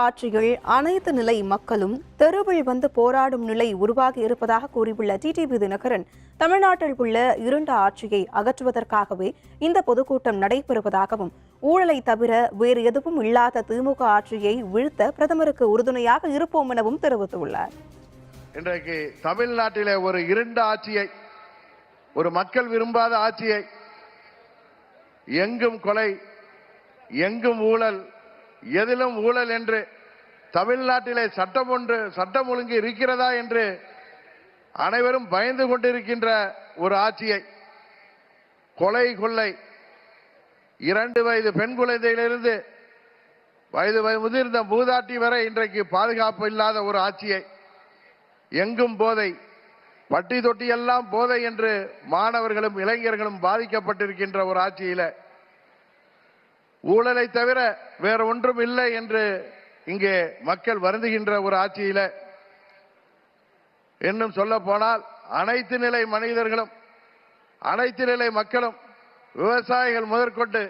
ஆட்சியில் அனைத்து நிலை மக்களும் தெருவில் வந்து போராடும் நிலை உருவாகி இருப்பதாக கூறியுள்ள டிடிவி தினகரன், தமிழ்நாட்டில் உள்ள இருண்ட ஆட்சியை அகற்றுவதற்காகவே இந்த பொதுக்கூட்டம் நடைபெறுவதாகவும், ஊழலை தவிர வேறு எதுவும் இல்லாத திமுக ஆட்சியை வீழ்த்த பிரதமருக்கு உறுதுணையாக இருப்போம் எனவும் தெரிவித்துள்ளார். இன்றைக்கு தமிழ்நாட்டிலே ஒரு இருண்ட ஆட்சியை, ஒரு மக்கள் விரும்பாத ஆட்சியை, எங்கும் கொலை, எங்கும் ஊழல், எதிலும் ஊழல் என்று தமிழ்நாட்டிலே சட்டம் ஒழுங்கு இருக்கிறதா என்று அனைவரும் பயந்து கொண்டிருக்கின்ற ஒரு ஆட்சியை, கொலை கொள்ளை, 2 வயது பெண் குழந்தையிலிருந்து வயது முதிர்ந்த மூதாட்டி வரை இன்றைக்கு பாதுகாப்பு இல்லாத ஒரு ஆட்சியை, எங்கும் போதை, பட்டி தொட்டி எல்லாம் போதை என்று மாணவர்களும் இளைஞர்களும் பாதிக்கப்பட்டிருக்கின்ற ஒரு ஆட்சியில ஊழலை தவிர வேற ஒன்றும் இல்லை என்று இங்கே மக்கள் வருந்துகின்ற ஒரு ஆட்சியில, இன்னும் சொல்ல போனால் அனைத்து நிலை மனிதர்களும், அனைத்து நிலை மக்களும், விவசாயிகள் முதற்கொண்டு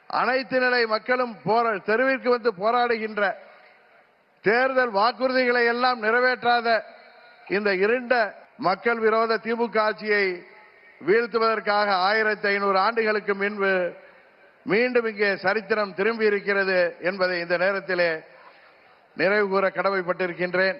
அனைத்து நிலை மக்களும் தெருவிற்கு வந்து போராடுகின்ற, தேர்தல் வாக்குறுதிகளை எல்லாம் நிறைவேற்றாத இந்த இருண்ட மக்கள் விரோத திமுக ஆட்சியை வீழ்த்துவதற்காக 1500 ஆண்டுகளுக்கு முன்பு மீண்டும் இங்கே சரித்திரம் திரும்பி இருக்கிறது என்பதை இந்த நேரத்திலே நிறைவு கூற கடமைப்பட்டிருக்கின்றேன்.